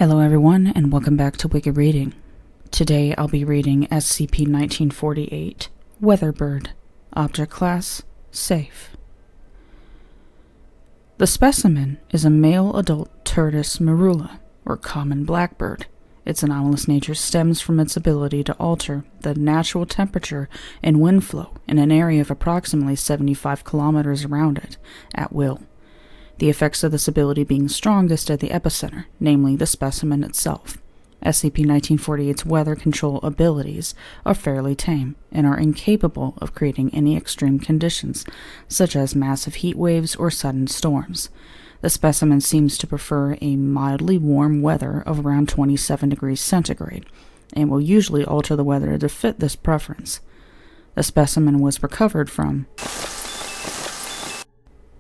Hello everyone, and welcome back to Wicked Reading. Today I'll be reading SCP-1948, Weatherbird, Object Class, Safe. The specimen is a male adult Turdus merula, or common blackbird. Its anomalous nature stems from its ability to alter the natural temperature and wind flow in an area of approximately 75 kilometers around it, at will. The effects of this ability being strongest at the epicenter, namely the specimen itself. SCP-1948's weather control abilities are fairly tame and are incapable of creating any extreme conditions, such as massive heat waves or sudden storms. The specimen seems to prefer a mildly warm weather of around 27 degrees centigrade, and will usually alter the weather to fit this preference. The specimen was recovered from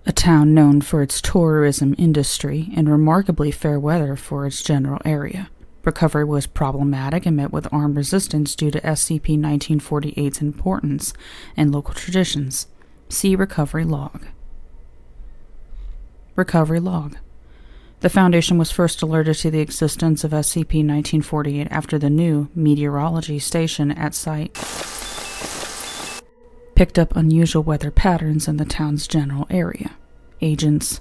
a town known for its tourism industry and remarkably fair weather for its general area. Recovery was problematic and met with armed resistance due to SCP-1948's importance and local traditions. See Recovery Log. Recovery Log. The Foundation was first alerted to the existence of SCP-1948 after the new meteorology station at site picked up unusual weather patterns in the town's general area. Agents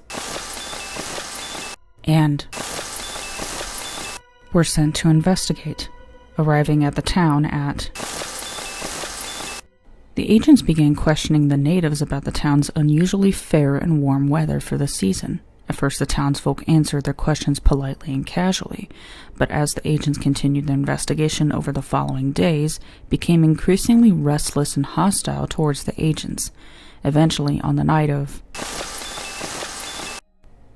were sent to investigate. Arriving at the town the agents began questioning the natives about the town's unusually fair and warm weather for the season. At first, the townsfolk answered their questions politely and casually, but as the agents continued their investigation over the following days, became increasingly restless and hostile towards the agents. Eventually, on the night of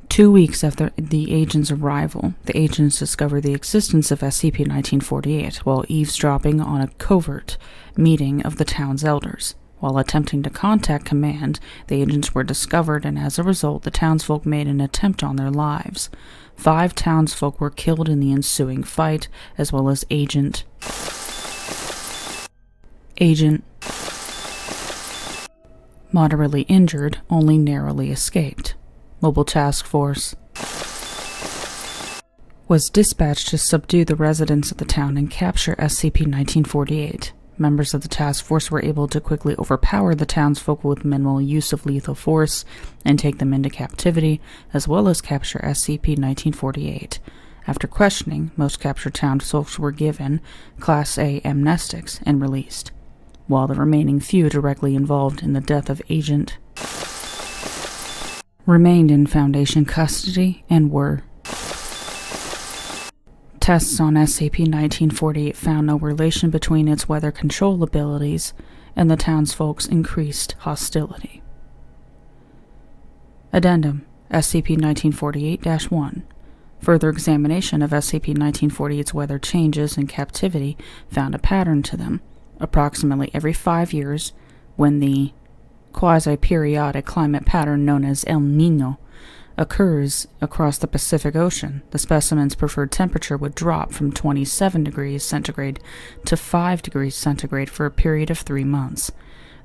2 weeks after the agents' arrival, the agents discovered the existence of SCP-1948 while eavesdropping on a covert meeting of the town's elders. While attempting to contact command, the agents were discovered, and as a result, the townsfolk made an attempt on their lives. 5 townsfolk were killed in the ensuing fight, as well as Agent moderately injured, only narrowly escaped. Mobile Task Force was dispatched to subdue the residents of the town and capture SCP-1948. Members of the task force were able to quickly overpower the townsfolk with minimal use of lethal force and take them into captivity, as well as capture SCP-1948. After questioning, most captured townsfolk were given Class A amnestics and released, while the remaining few directly involved in the death of Agent remained in Foundation custody and were. Tests on SCP-1948 found no relation between its weather control abilities and the townsfolk's increased hostility. Addendum SCP-1948-1. Further examination of SCP-1948's weather changes in captivity found a pattern to them. Approximately every 5 years, when the quasi-periodic climate pattern known as El Niño occurs across the Pacific Ocean, the specimen's preferred temperature would drop from 27 degrees centigrade to 5 degrees centigrade for a period of 3 months.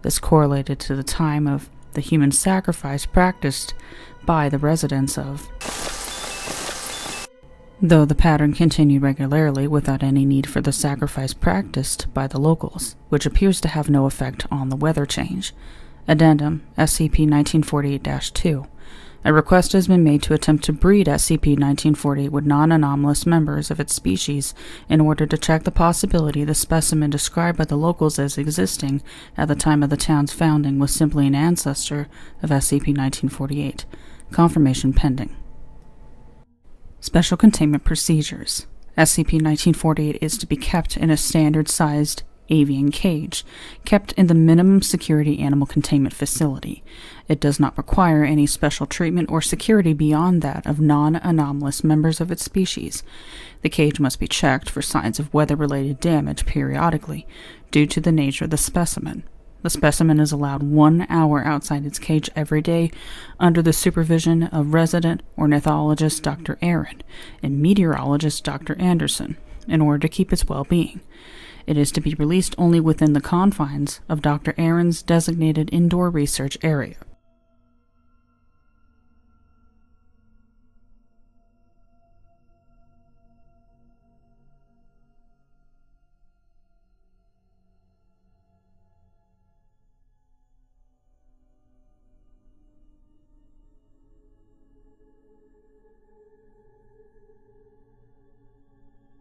This correlated to the time of the human sacrifice practiced by the residents of, though the pattern continued regularly without any need for the sacrifice practiced by the locals, which appears to have no effect on the weather change. Addendum SCP-1948-2. A request has been made to attempt to breed SCP-1948 with non-anomalous members of its species in order to check the possibility the specimen described by the locals as existing at the time of the town's founding was simply an ancestor of SCP-1948. Confirmation pending. Special Containment Procedures. SCP-1948 is to be kept in a standard-sized avian cage, kept in the minimum security animal containment facility. It does not require any special treatment or security beyond that of non-anomalous members of its species. The cage must be checked for signs of weather-related damage periodically, due to the nature of the specimen. The specimen is allowed 1 hour outside its cage every day under the supervision of resident ornithologist Dr. Aaron and meteorologist Dr. Anderson in order to keep its well-being. It is to be released only within the confines of Dr. Aaron's designated indoor research area.